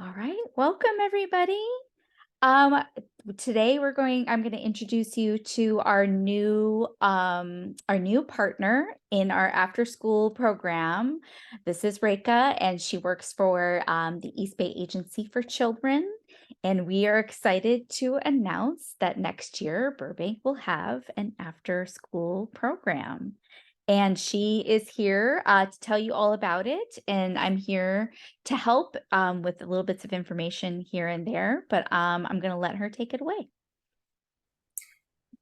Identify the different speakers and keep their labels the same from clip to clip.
Speaker 1: All right, welcome everybody. Um, Today I'm going to introduce you to our new partner in our after school program. This is Reka, and she works for the East Bay Agency for Children. And we are excited to announce that next year Burbank will have an after school program. And she is here to tell you all about it. And I'm here to help with little bits of information here and there, but I'm going to let her take it away.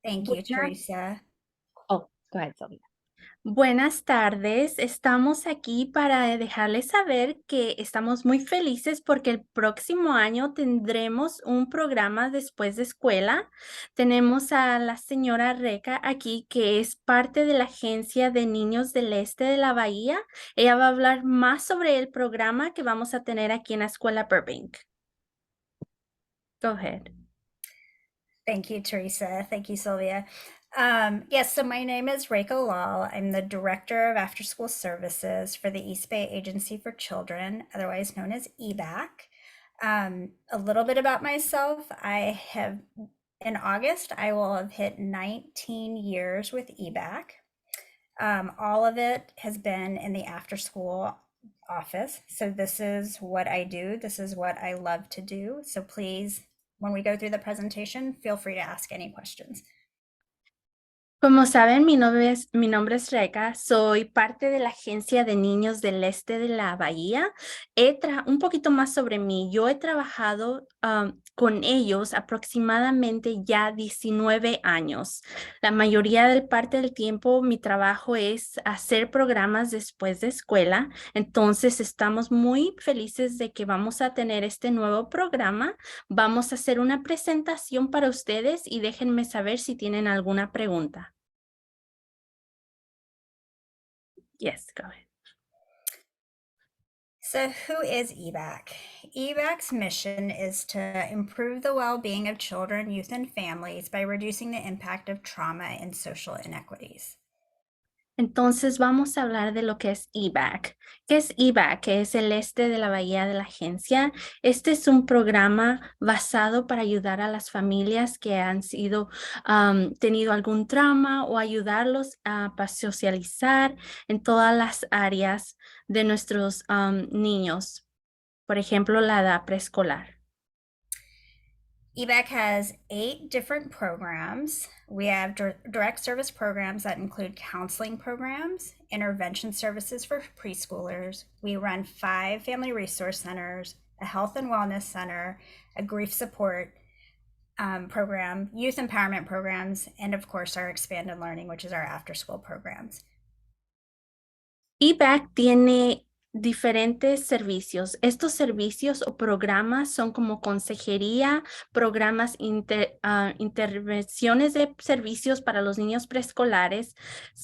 Speaker 2: Thank you,
Speaker 3: Buenas,
Speaker 2: Teresa.
Speaker 1: Oh, go ahead, Sylvia.
Speaker 3: buenas tardes. Estamos aquí para dejarles saber que estamos muy felices porque el próximo año tendremos un programa después de escuela. Tenemos a la señora Reca aquí, que es parte de la Agencia de Niños del Este de la Bahía. Ella va a hablar más sobre el programa que vamos a tener aquí en la escuela Burbank. Go ahead.
Speaker 2: Thank you, Teresa. Thank you, Sylvia. Yes, so my name is Reka Lal. I'm the Director of After School Services for the East Bay Agency for Children, otherwise known as EBAC. A little bit about myself. In August, I will have hit 19 years with EBAC. All of it has been in the after school office. So this is what I do. This is what I love to do. So please, when we go through the presentation, feel free to ask any questions.
Speaker 3: Como saben, mi nombre es Reca, soy parte de la Agencia de Niños del Este de la Bahía. Un poquito más sobre mí. Yo he trabajado con ellos aproximadamente ya 19 años. La mayoría del parte del tiempo mi trabajo es hacer programas después de escuela. Entonces estamos muy felices de que vamos a tener este nuevo programa. Vamos a hacer una presentación para ustedes y déjenme saber si tienen alguna pregunta. Yes, go ahead.
Speaker 2: So who is EBAC? EBAC's mission is to improve the well-being of children, youth, and families by reducing the impact of trauma and social inequities.
Speaker 3: Entonces vamos a hablar de lo que es EBAC. ¿Qué es EBAC? Que es el este de la bahía de la agencia. Este es un programa basado para ayudar a las familias que han tenido algún trauma o ayudarlos para socializar en todas las áreas de nuestros niños. Por ejemplo, la edad preescolar.
Speaker 2: EBAC has 8 different programs. We have direct service programs that include counseling programs, intervention services for preschoolers. We run 5 family resource centers, a health and wellness center, a grief support program, youth empowerment programs, and of course our expanded learning, which is our after school programs.
Speaker 3: EBAC tiene diferentes servicios. Estos servicios o programas son como consejería, programas, intervenciones de servicios para los niños preescolares,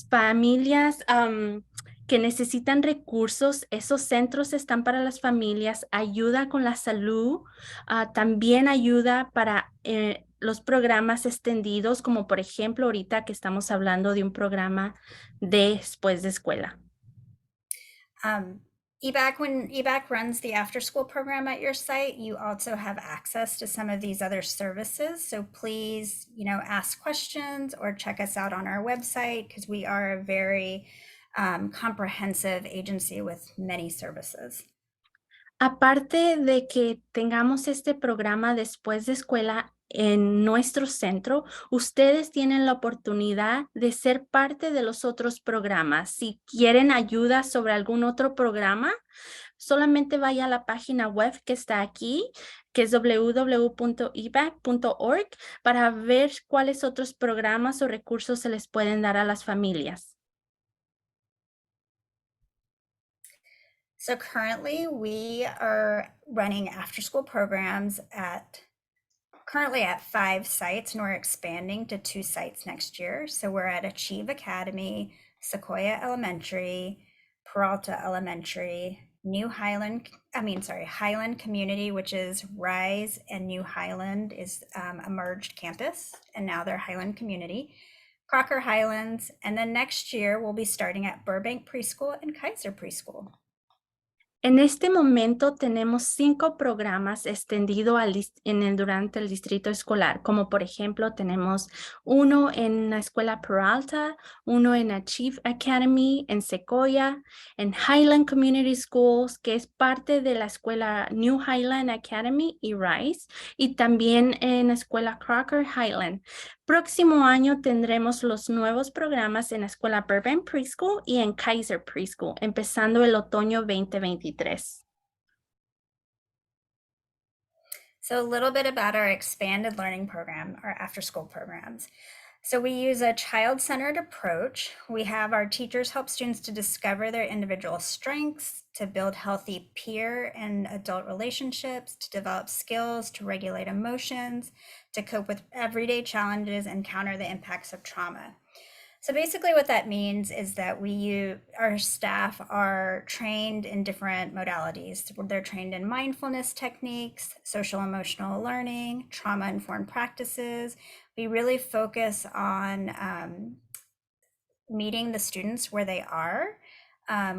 Speaker 3: familias que necesitan recursos. Esos centros están para las familias, ayuda con la salud, también ayuda para los programas extendidos, como por ejemplo ahorita que estamos hablando de un programa después de escuela.
Speaker 2: When EBAC runs the after school program at your site, you also have access to some of these other services. So please, ask questions or check us out on our website because we are a very comprehensive agency with many services.
Speaker 3: Aparte de que tengamos este programa después de escuela en nuestro centro, ustedes tienen la oportunidad de ser parte de los otros programas. Si quieren ayuda sobre algún otro programa, solamente vaya a la página web que está aquí, que es www.ebac.org, para ver cuáles otros programas o recursos se les pueden dar a las familias.
Speaker 2: So currently we are running after school programs currently at 5 sites, and we're expanding to 2 sites next year. So we're at Achieve Academy, Sequoia Elementary, Peralta Elementary, Highland Community, which is Rise and New Highland is a merged campus, and now they're Highland Community, Crocker Highlands, and then next year we'll be starting at Burbank Preschool and Kaiser Preschool.
Speaker 3: En este momento tenemos 5 programas extendidos durante el distrito escolar, como por ejemplo tenemos uno en la escuela Peralta, uno en Achieve Academy, en Sequoia, en Highland Community Schools, que es parte de la escuela New Highland Academy y Rice, y también en la escuela Crocker Highland. Próximo año tendremos los nuevos programas en la escuela Burbank Preschool y en Kaiser Preschool, empezando el otoño 2023.
Speaker 2: So a little bit about our expanded learning program, our after-school programs. So we use a child-centered approach. We have our teachers help students to discover their individual strengths, to build healthy peer and adult relationships, to develop skills, to regulate emotions, to cope with everyday challenges and counter the impacts of trauma. So basically what that means is that our staff are trained in different modalities. They're trained in mindfulness techniques, social emotional learning, trauma informed practices. We really focus on meeting the students where they are.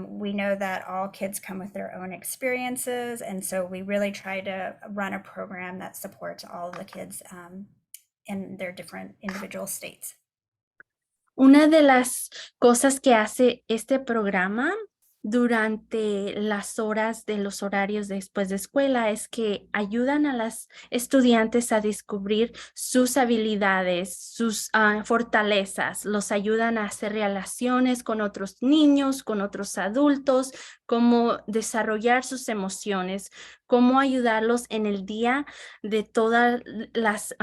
Speaker 2: We know that all kids come with their own experiences, and so we really try to run a program that supports all the kids in their different individual states.
Speaker 3: Una de las cosas que hace este programa durante las horas de los horarios después de escuela es que ayudan a las estudiantes a descubrir sus habilidades, sus fortalezas, los ayudan a hacer relaciones con otros niños, con otros adultos, cómo desarrollar sus emociones, cómo ayudarlos en el día de todas las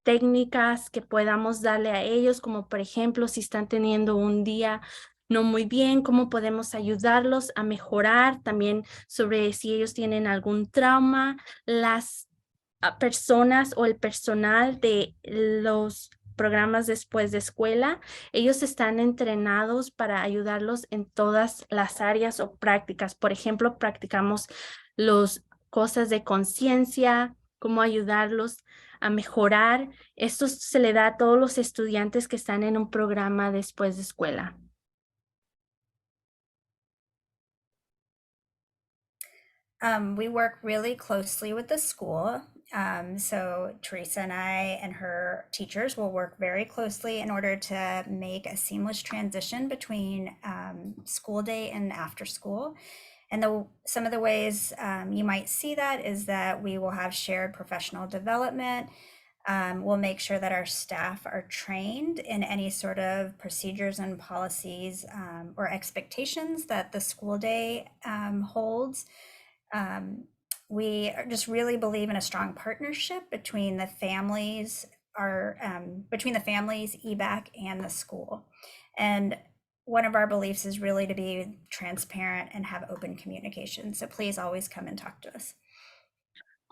Speaker 3: técnicas que podamos darle a ellos, como por ejemplo, si están teniendo un día no muy bien, cómo podemos ayudarlos a mejorar, también sobre si ellos tienen algún trauma, las personas o el personal de los programas después de escuela, ellos están entrenados para ayudarlos en todas las áreas o prácticas. Por ejemplo, practicamos los cosas de conciencia, cómo ayudarlos a mejorar. Esto se le da a todos los estudiantes que están en un programa después de escuela.
Speaker 2: We work really closely with the school. So Teresa and I and her teachers will work very closely in order to make a seamless transition between school day and after school. And some of the ways you might see that is that we will have shared professional development. We'll make sure that our staff are trained in any sort of procedures and policies or expectations that the school day holds. We just really believe in a strong partnership between the families, EBAC, and the school. And one of our beliefs is really to be transparent and have open communication. So please always come and talk to us.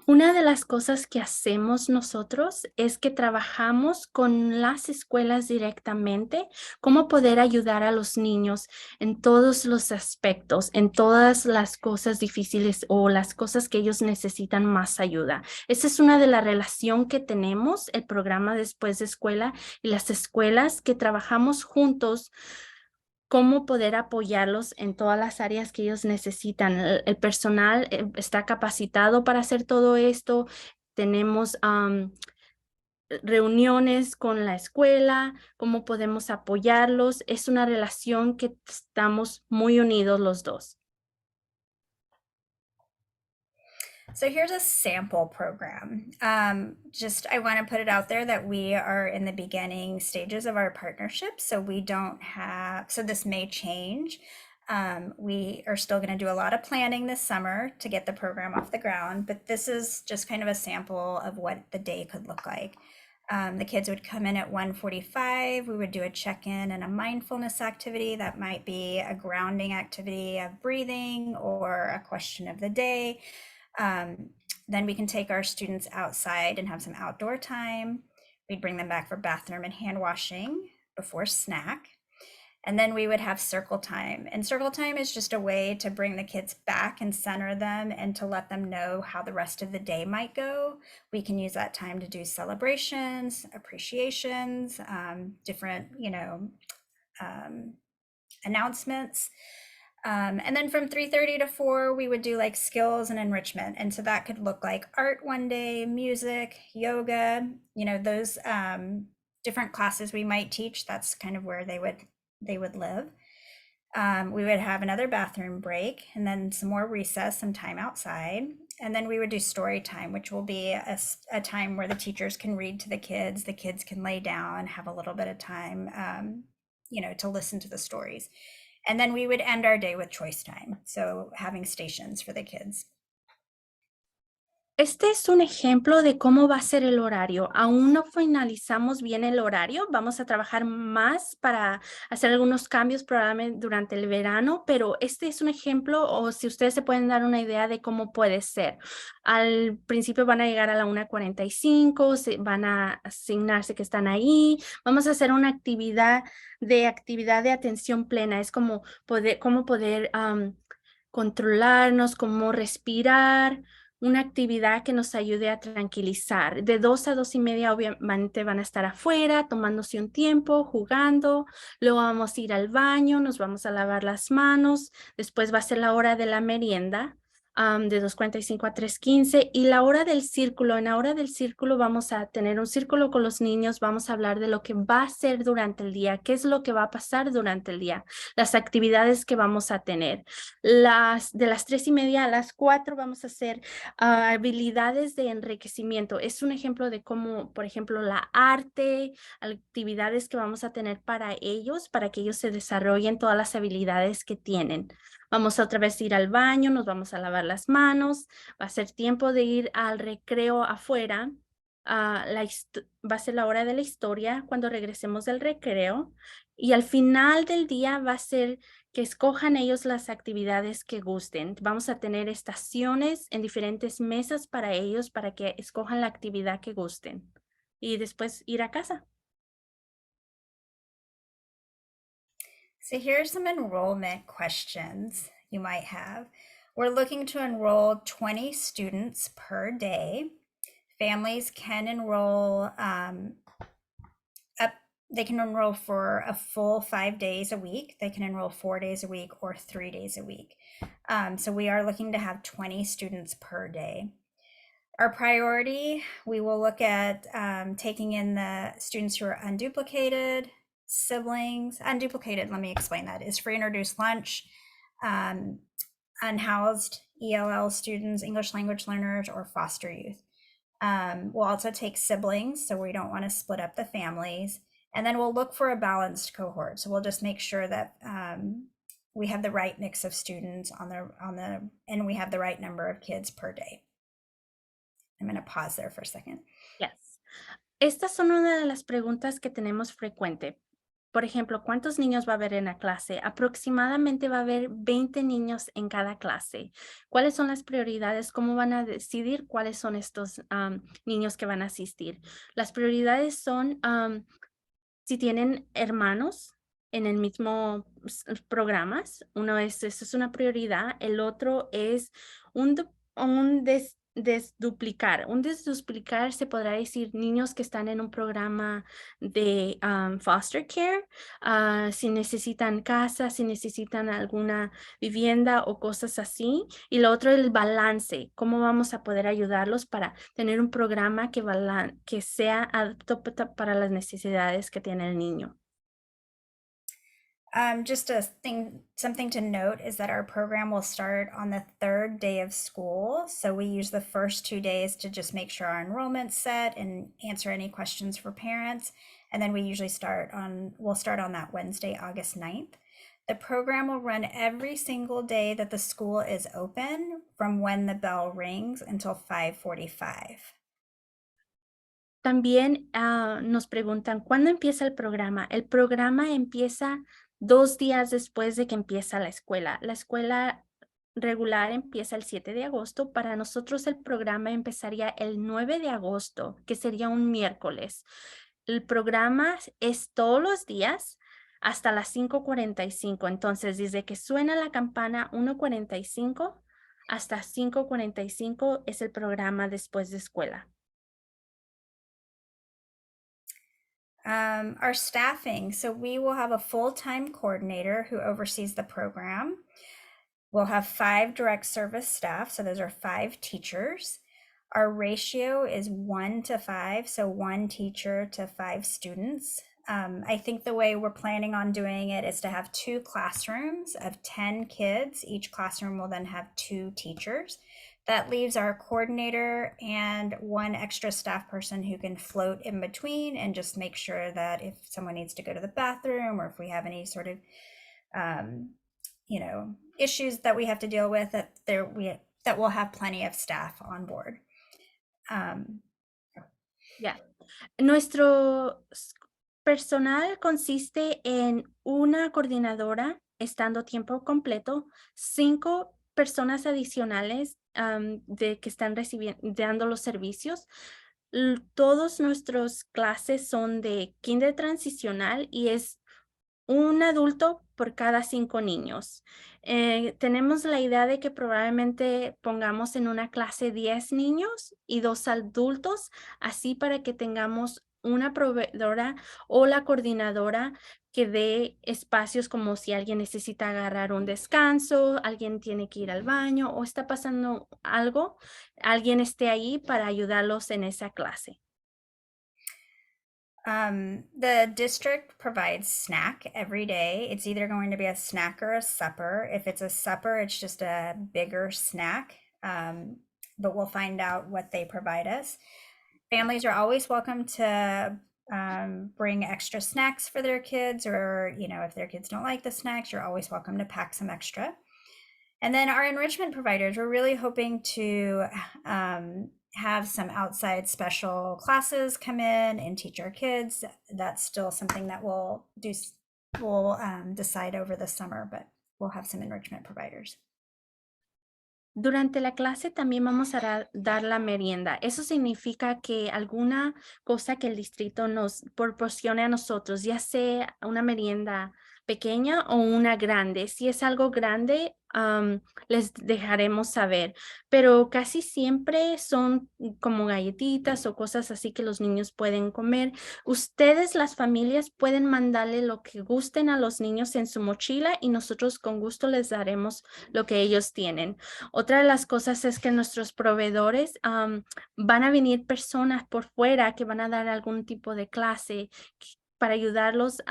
Speaker 3: Una de las cosas que hacemos nosotros es que trabajamos con las escuelas directamente, cómo poder ayudar a los niños en todos los aspectos, en todas las cosas difíciles o las cosas que ellos necesitan más ayuda. Esa es una de la relación que tenemos, el programa después de escuela y las escuelas que trabajamos juntos, cómo poder apoyarlos en todas las áreas que ellos necesitan. El personal está capacitado para hacer todo esto. Tenemos reuniones con la escuela, cómo podemos apoyarlos. Es una relación que estamos muy unidos los dos.
Speaker 2: So here's a sample program. I want to put it out there that we are in the beginning stages of our partnership. So this may change. We are still going to do a lot of planning this summer to get the program off the ground, but this is just kind of a sample of what the day could look like. The kids would come in at 1:45. We would do a check-in and a mindfulness activity. That might be a grounding activity of breathing or a question of the day. Then we can take our students outside and have some outdoor time. We'd bring them back for bathroom and hand washing before snack. And then we would have circle time. And circle time is just a way to bring the kids back and center them and to let them know how the rest of the day might go. We can use that time to do celebrations, appreciations, different, announcements. And then from 3:30 to 4, we would do like skills and enrichment. And so that could look like art one day, music, yoga, those different classes we might teach. That's kind of where they would live. We would have another bathroom break and then some more recess, some time outside. And then we would do story time, which will be a time where the teachers can read to the kids can lay down, have a little bit of time, to listen to the stories. And then we would end our day with choice time. So having stations for the kids.
Speaker 3: Este es un ejemplo de cómo va a ser el horario. Aún no finalizamos bien el horario. Vamos a trabajar más para hacer algunos cambios probablemente durante el verano, pero este es un ejemplo o si ustedes se pueden dar una idea de cómo puede ser. Al principio van a llegar a la 1:45, van a asignarse que están ahí. Vamos a hacer una actividad de atención plena. Es como cómo poder controlarnos, cómo respirar, una actividad que nos ayude a tranquilizar. De 2 a 2:30 obviamente van a estar afuera tomándose un tiempo, jugando, luego vamos a ir al baño, nos vamos a lavar las manos, después va a ser la hora de la merienda. De 2:45 a 3:15 y la hora del círculo. En la hora del círculo vamos a tener un círculo con los niños, vamos a hablar de lo que va a ser durante el día, qué es lo que va a pasar durante el día, las actividades que vamos a tener. De las 3:30 a las 4 vamos a hacer habilidades de enriquecimiento. Es un ejemplo de cómo, por ejemplo, la arte, actividades que vamos a tener para que ellos se desarrollen todas las habilidades que tienen. Vamos a otra vez ir al baño, nos vamos a lavar las manos, va a ser tiempo de ir al recreo afuera. Va a ser la hora de la historia cuando regresemos del recreo y al final del día va a ser que escojan ellos las actividades que gusten. Vamos a tener estaciones en diferentes mesas para ellos para que escojan la actividad que gusten y después ir a casa.
Speaker 2: So here's some enrollment questions you might have. We're looking to enroll 20 students per day. Families can enroll they can enroll for a full 5 days a week. They can enroll 4 days a week or 3 days a week. So we are looking to have 20 students per day. Our priority, we will look at taking in the students who are unduplicated, siblings. Unduplicated, let me explain that, is free and reduced lunch, unhoused ELL students, English language learners, or foster youth. We'll also take siblings, so we don't want to split up the families. And then we'll look for a balanced cohort. So we'll just make sure that we have the right mix of students and we have the right number of kids per day. I'm going to pause there for a second.
Speaker 3: Yes. Estas son una de las preguntas que tenemos frecuente. Por ejemplo, ¿cuántos niños va a haber en la clase? Aproximadamente va a haber 20 niños en cada clase. ¿Cuáles son las prioridades? ¿Cómo van a decidir cuáles son estos niños que van a asistir? Las prioridades son si tienen hermanos en el mismo programas. Eso es una prioridad. El otro es un desduplicar. Un desduplicar se podrá decir niños que están en un programa de foster care, si necesitan casa, si necesitan alguna vivienda o cosas así. Y lo otro es el balance, cómo vamos a poder ayudarlos para tener un programa que sea apto para las necesidades que tiene el niño.
Speaker 2: Something to note is that our program will start on the 3rd day of school. So we use the first 2 days to just make sure our enrollment's set and answer any questions for parents. And then we'll start on that Wednesday, August 9th. The program will run every single day that the school is open from when the bell rings until 5:45.
Speaker 3: También nos preguntan, ¿cuándo empieza el programa? El programa empieza 2 días después de que empieza la escuela. La escuela regular empieza el 7 de agosto. Para nosotros el programa empezaría el 9 de agosto, que sería un miércoles. El programa es todos los días hasta las 5:45. Entonces, desde que suena la campana 1:45 hasta 5:45 es el programa después de escuela.
Speaker 2: Our staffing. So we will have a full-time coordinator who oversees the program. We'll have 5 direct service staff. So those are 5 teachers. Our ratio is 1:5, so 1 teacher to 5 students. I think the way we're planning on doing it is to have 2 classrooms of 10 kids. Each classroom will then have 2 teachers. That leaves our coordinator and 1 extra staff person who can float in between and just make sure that if someone needs to go to the bathroom or if we have any sort of issues that we have to deal with, that we'll have plenty of staff on board.
Speaker 3: Ya. Nuestro personal consiste en una coordinadora estando tiempo completo, 5 personas adicionales de que están dando los servicios. Todos nuestros clases son de kinder transicional y es un adulto por cada 5 niños. Tenemos la idea de que probablemente pongamos en una clase 10 niños y 2 adultos, así para que tengamos una proveedora o la coordinadora que dé espacios como si alguien necesita agarrar un descanso, alguien tiene que ir al baño o está pasando algo, alguien esté ahí para ayudarlos en esa clase.
Speaker 2: The district provides snack every day. It's either going to be a snack or a supper. If it's a supper, it's just a bigger snack. But we'll find out what they provide us. Families are always welcome to bring extra snacks for their kids, or if their kids don't like the snacks, you're always welcome to pack some extra. And then our enrichment providers, we're really hoping to have some outside special classes come in and teach our kids. That's still something that we'll decide over the summer, but we'll have some enrichment providers.
Speaker 3: Durante la clase también vamos a dar la merienda. Eso significa que alguna cosa que el distrito nos proporcione a nosotros, ya sea una merienda pequeña o una grande. Si es algo grande, les dejaremos saber, pero casi siempre son como galletitas o cosas así que los niños pueden comer. Ustedes, las familias, pueden mandarle lo que gusten a los niños en su mochila y nosotros con gusto les daremos lo que ellos tienen. Otra de las cosas es que nuestros proveedores van a venir personas por fuera que van a dar algún tipo de clase para ayudarlos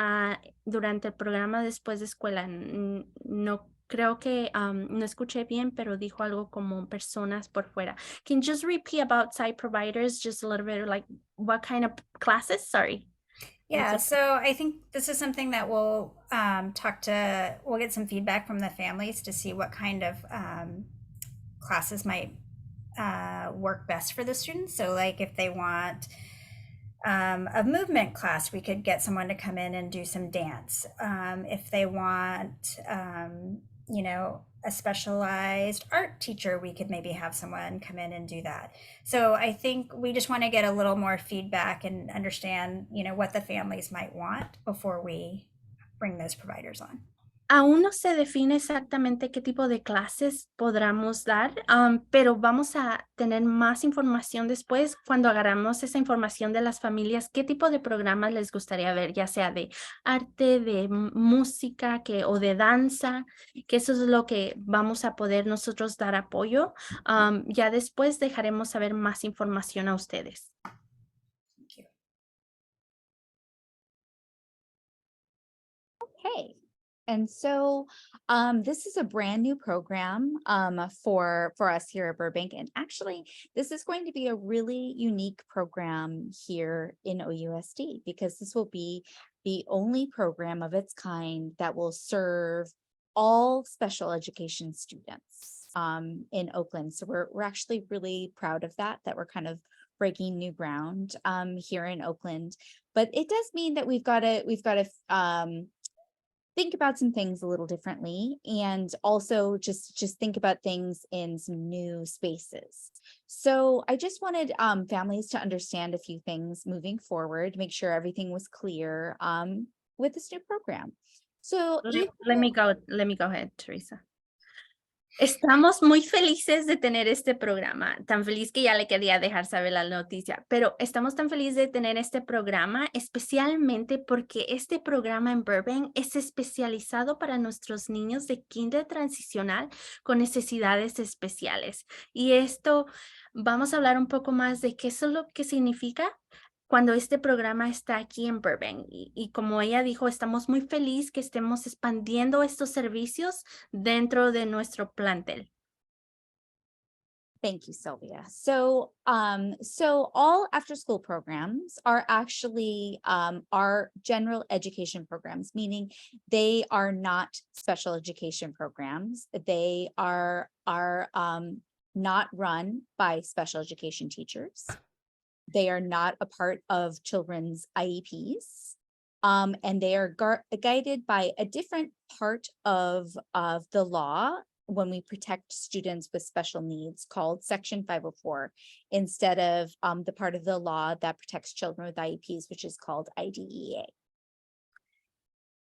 Speaker 3: durante el programa después de escuela. No creo que no escuché bien, pero dijo algo como personas por fuera. Can you just repeat about site providers just a little bit, like what kind of classes? Sorry.
Speaker 2: Yeah, so I think this is something that we'll get some feedback from the families to see what kind of classes might work best for the students. So like if they want a movement class, we could get someone to come in and do some dance. If they want, a specialized art teacher, we could maybe have someone come in and do that. So I think we just want to get a little more feedback and understand, what the families might want before we bring those providers on.
Speaker 3: Aún no se define exactamente qué tipo de clases podamos dar, pero vamos a tener más información después cuando agarramos esa información de las familias, qué tipo de programas les gustaría ver, ya sea de arte, de música o de danza, que eso es lo que vamos a poder nosotros dar apoyo. Ya después dejaremos saber más información a ustedes.
Speaker 2: Thank you.
Speaker 1: Okay. And so this is a brand new program for us here at Burbank. And actually, this is going to be a really unique program here in OUSD because this will be the only program of its kind that will serve all special education students in Oakland. So we're actually really proud of that we're kind of breaking new ground here in Oakland. But it does mean that we've got to think about some things a little differently and also just think about things in some new spaces. So I just wanted families to understand a few things moving forward, make sure everything was clear with this new program. So
Speaker 3: Let me go ahead, Teresa. Estamos muy felices de tener este programa, tan feliz que ya le quería dejar saber la noticia, pero estamos tan felices de tener este programa, especialmente porque este programa en Burbank es especializado para nuestros niños de kinder transicional con necesidades especiales. Y esto, vamos a hablar un poco más de qué es lo que significa cuando este programa está aquí en Burbank. Y como ella dijo, estamos muy felices que estemos expandiendo estos servicios dentro de nuestro plantel.
Speaker 1: Thank you, Sylvia. So all after school programs are actually are general education programs, meaning they are not special education programs. They are not run by special education teachers. They are not a part of children's IEPs. And they are guided by a different part of the law when we protect students with special needs called Section 504 instead of the part of the law that protects children with IEPs, which is called IDEA.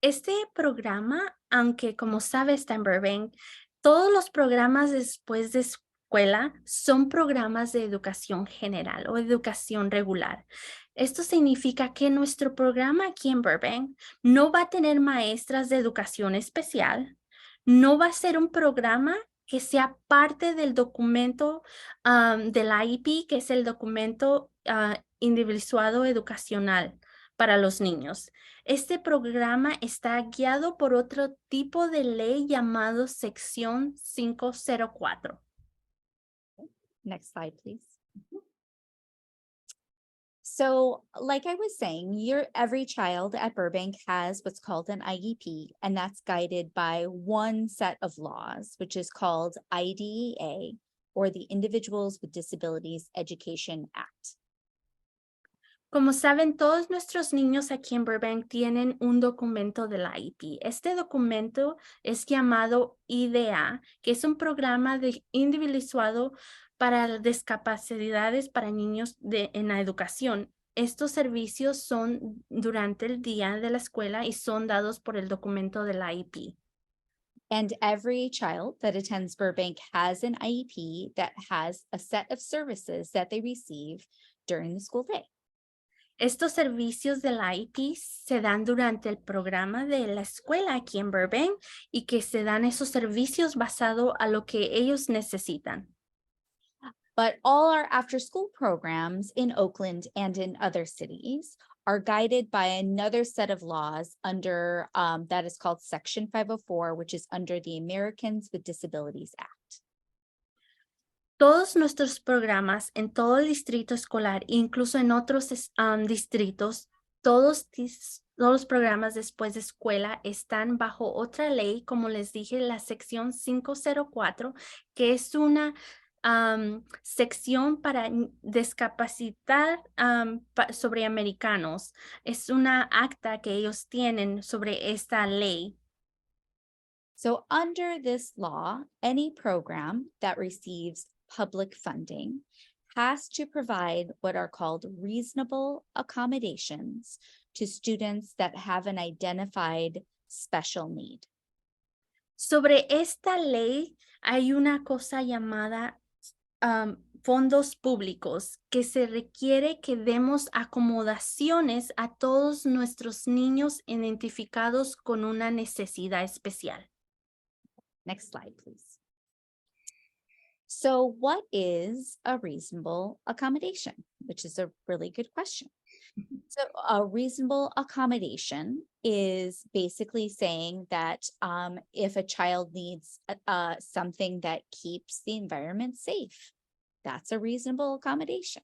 Speaker 3: Este programa, aunque como sabe está en Burbank, todos los programas después de escuela son programas de educación general o educación regular. Esto significa que nuestro programa aquí en Burbank no va a tener maestras de educación especial, no va a ser un programa que sea parte del documento del IEP, que es el documento individualizado educacional para los niños. Este programa está guiado por otro tipo de ley llamado Sección 504.
Speaker 1: Next slide, please. So, like I was saying, every child at Burbank has what's called an IEP, and that's guided by one set of laws, which is called IDEA, or the Individuals with Disabilities Education Act.
Speaker 3: Como saben, todos nuestros niños aquí en Burbank tienen un documento del IEP. Este documento es llamado IDEA, que es un programa individualizado para discapacidades para niños en la educación. Estos servicios son durante el día de la escuela y son dados por el documento del IEP.
Speaker 1: And every child that attends Burbank has an IEP that has a set of services that they receive during the school day.
Speaker 3: Estos servicios del IEP se dan durante el programa de la escuela aquí en Burbank y que se dan esos servicios basado a lo que ellos necesitan.
Speaker 1: But all our after school programs in Oakland and in other cities are guided by another set of laws under that is called Section 504, which is under the Americans with Disabilities Act.
Speaker 3: Todos nuestros programas en todo el distrito escolar, incluso en otros distritos, todos los programas después de escuela están bajo otra ley, como les dije, la sección 504, que es una sección para discapacitar sobre americanos. Es una acta que ellos tienen sobre esta ley.
Speaker 1: So under this law, any program that receives public funding has to provide what are called reasonable accommodations to students that have an identified special need.
Speaker 3: Sobre esta ley hay una cosa llamada fondos públicos que se requiere que demos acomodaciones a todos nuestros niños identificados con una necesidad especial.
Speaker 1: Next slide, please. So what is a reasonable accommodation? Which is a really good question. So a reasonable accommodation is basically saying that if a child needs something that keeps the environment safe, that's a reasonable accommodation.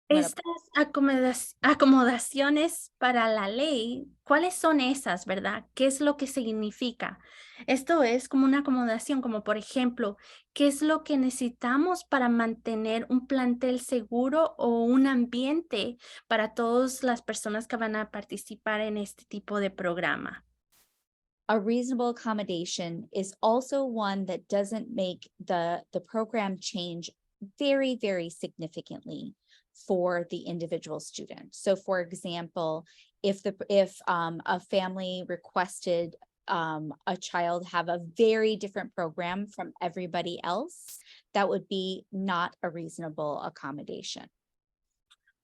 Speaker 3: Estas acomodaciones para la ley, ¿cuáles son esas, verdad? ¿Qué es lo que significa? Esto es como una acomodación, como por ejemplo, ¿qué es lo que necesitamos para mantener un plantel seguro o un ambiente para todas las personas que van a participar en este tipo de programa?
Speaker 1: A reasonable accommodation is also one that doesn't make the program change very, very significantly for the individual student. So for example, if a family requested a child have a very different program from everybody else, that would be not a reasonable accommodation.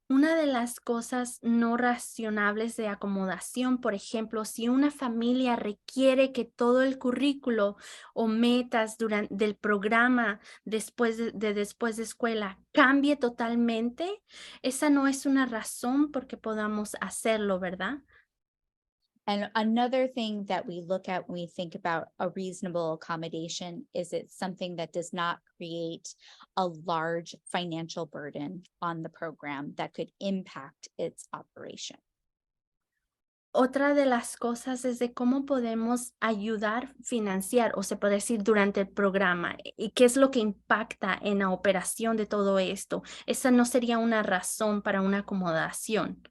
Speaker 3: Una de las cosas no racionables de acomodación, por ejemplo, si una familia requiere que todo el currículo o metas del programa después de escuela cambie totalmente, esa no es una razón por qué podamos hacerlo, ¿verdad?
Speaker 1: And another thing that we look at when we think about a reasonable accommodation is it's something that does not create a large financial burden on the program that could impact its operation.
Speaker 3: Otra de las cosas es de cómo podemos ayudar financiar, o se puede decir durante el programa, y qué es lo que impacta en la operación de todo esto. Esa no sería una razón para una acomodación.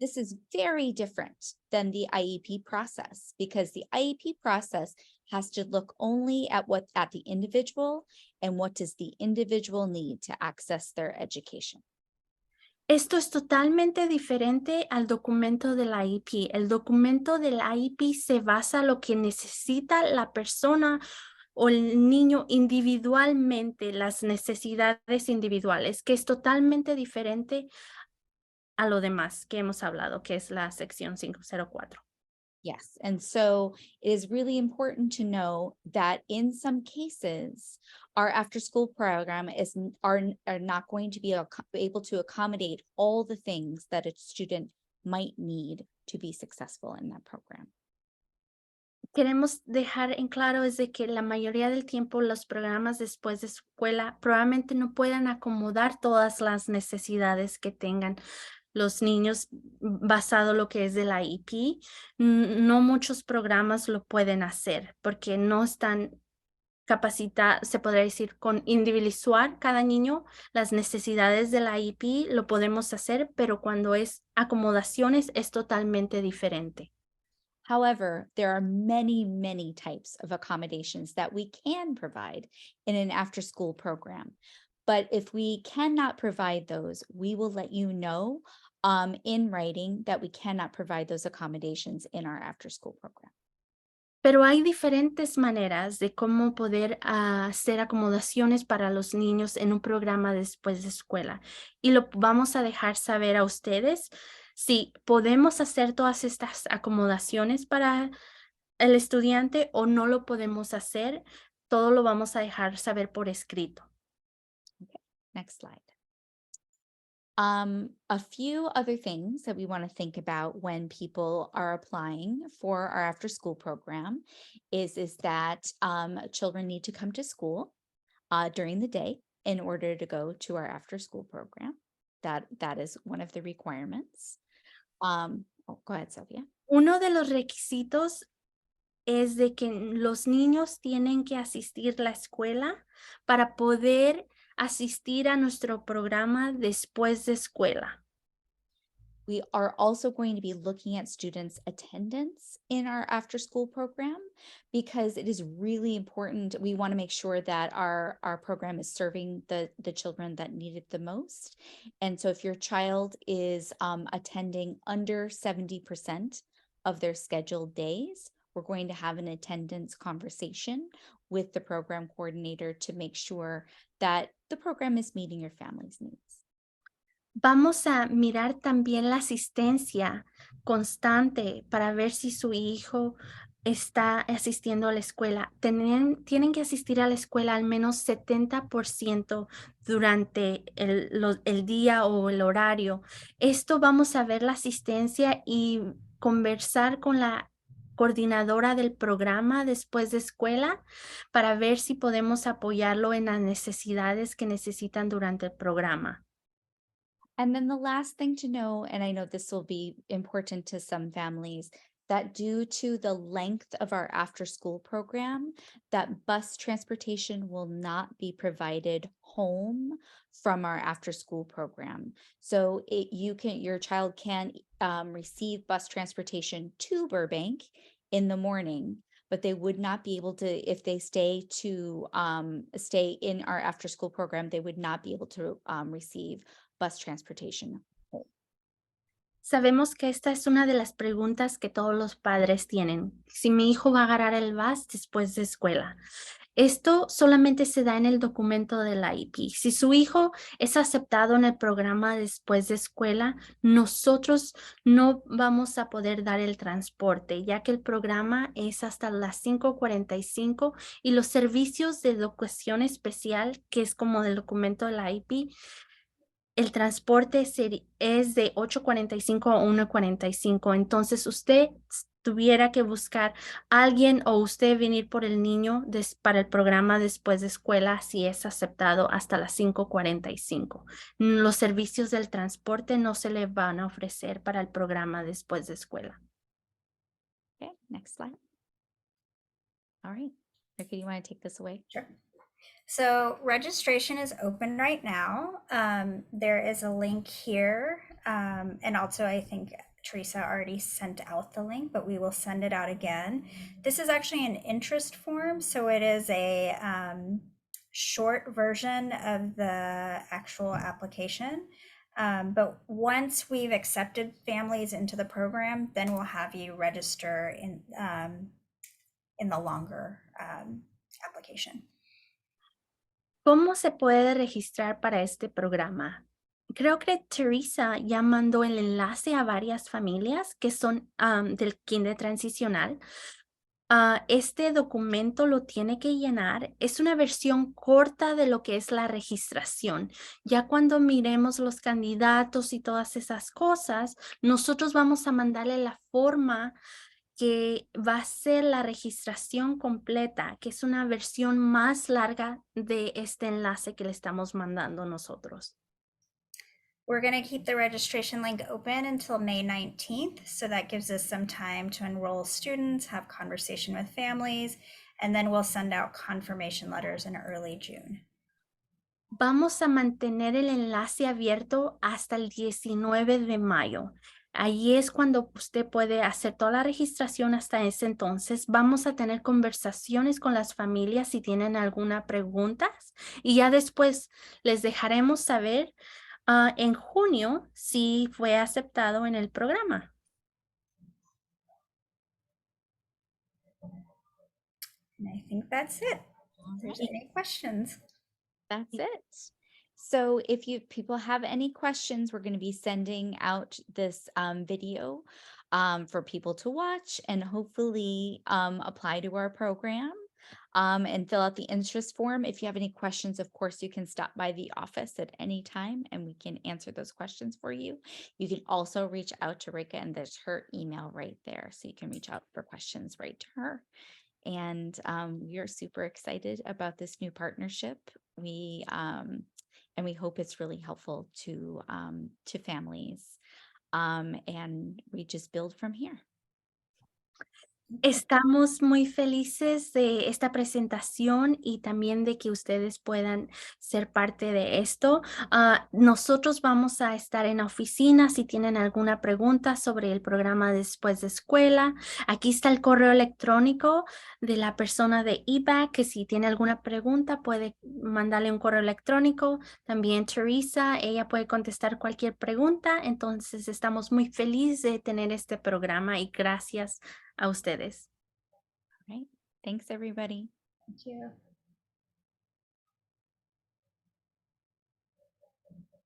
Speaker 1: This is very different than the IEP process because the IEP process has to look only at the individual and what does the individual need to access their education.
Speaker 3: Esto es totalmente diferente al documento del IEP. El documento del IEP se basa en lo que necesita la persona o el niño individualmente, las necesidades individuales, que es totalmente diferente a lo demás que hemos hablado, que es la sección 504.
Speaker 1: Yes. And so it is really important to know that in some cases, our after school program are not going to be able to accommodate all the things that a student might need to be successful in that program.
Speaker 3: Queremos dejar en claro es de que la mayoría del tiempo los programas después de escuela probablemente no puedan acomodar todas las necesidades que tengan los niños basado lo que es del IEP. No muchos programas lo pueden hacer porque no están capacitados, se podría decir, con individualizar cada niño las necesidades del IEP, lo podemos hacer, pero cuando es acomodaciones es totalmente diferente.
Speaker 1: However, there are many, many types of accommodations that we can provide in an after school program. But if we cannot provide those, we will let you know in writing that we cannot provide those accommodations in our after school program.
Speaker 3: Pero hay diferentes maneras de cómo poder hacer acomodaciones para los niños en un programa después de escuela. Y lo vamos a dejar saber a ustedes si podemos hacer todas estas acomodaciones para el estudiante o no lo podemos hacer. Todo lo vamos a dejar saber por escrito.
Speaker 1: Next slide. A few other things that we want to think about when people are applying for our after school program is that children need to come to school during the day in order to go to our after school program. That is one of the requirements. Go ahead, Sylvia.
Speaker 3: Uno de los requisitos es de que los niños tienen que asistir a la escuela para poder asistir a nuestro programa después de escuela.
Speaker 1: We are also going to be looking at students' attendance in our after school program because it is really important. We want to make sure that our program is serving the children that need it the most. And so if your child is attending under 70% of their scheduled days, we're going to have an attendance conversation with the program coordinator to make sure that the program is meeting your family's needs.
Speaker 3: Vamos a mirar también la asistencia constante para ver si su hijo está asistiendo a la escuela. Tienen que asistir a la escuela al menos 70% durante el día o el horario. Esto vamos a ver la asistencia y conversar con la coordinadora del programa después de escuela para ver si podemos apoyarlo en las necesidades que necesitan durante el programa.
Speaker 1: And then the last thing to know, and I know this will be important to some families, that due to the length of our after school program, that bus transportation will not be provided home from our after school program. So your child can receive bus transportation to Burbank in the morning, but they would not be able to, if they stay in our after school program, they would not be able to receive bus transportation home.
Speaker 3: Sabemos que esta es una de las preguntas que todos los padres tienen. Si mi hijo va a agarrar el bus después de escuela. Esto solamente se da en el documento de la IP. Si su hijo es aceptado en el programa después de escuela, nosotros no vamos a poder dar el transporte, ya que el programa es hasta las 5:45 y los servicios de educación especial, que es como del documento de la IP, el transporte es de 8:45 a 1:45. Entonces, usted tuviera que buscar a alguien o usted venir por el niño para el programa después de escuela si es aceptado hasta las 5:45. Los servicios del transporte no se le van a ofrecer para el programa después de escuela.
Speaker 1: Okay, next slide. All right. Ricky, do you want to take this away?
Speaker 2: Sure. So registration is open right now. There is a link here. And also I think Teresa already sent out the link, but we will send it out again. This is actually an interest form. So it is a short version of the actual application. But once we've accepted families into the program, then we'll have you register in the longer application.
Speaker 3: ¿Cómo se puede registrar para este programa? Creo que Teresa ya mandó el enlace a varias familias que son del kinder transicional. Este documento lo tiene que llenar. Es una versión corta de lo que es la registración. Ya cuando miremos los candidatos y todas esas cosas, nosotros vamos a mandarle la forma que va a ser la registración completa, que es una versión más larga de este enlace que le estamos mandando nosotros.
Speaker 2: We're going to keep the registration link open until May 19th. So that gives us some time to enroll students, have conversation with families, and then we'll send out confirmation letters in early June.
Speaker 3: Vamos a mantener el enlace abierto hasta el 19 de mayo. Ahí es cuando usted puede hacer toda la registración hasta ese entonces. Vamos a tener conversaciones con las familias si tienen alguna pregunta y ya después les dejaremos saber en junio si fue aceptado en el programa.
Speaker 2: And I think that's it. If there's
Speaker 1: Alright.
Speaker 2: any questions.
Speaker 1: That's it. So if people have any questions, we're going to be sending out this video for people to watch and hopefully apply to our program and fill out the interest form. If you have any questions, of course, you can stop by the office at any time and we can answer those questions for you. You can also reach out to Rika and there's her email right there. So you can reach out for questions right to her. And we are super excited about this new partnership. We hope it's really helpful to families, and we just build from here.
Speaker 3: Estamos muy felices de esta presentación y también de que ustedes puedan ser parte de esto. Nosotros vamos a estar en la oficina si tienen alguna pregunta sobre el programa después de escuela. Aquí está el correo electrónico de la persona de EBAC, que si tiene alguna pregunta puede mandarle un correo electrónico. También Teresa, ella puede contestar cualquier pregunta. Entonces estamos muy felices de tener este programa y gracias a ustedes.
Speaker 1: All right. Thanks, everybody.
Speaker 2: Thank you.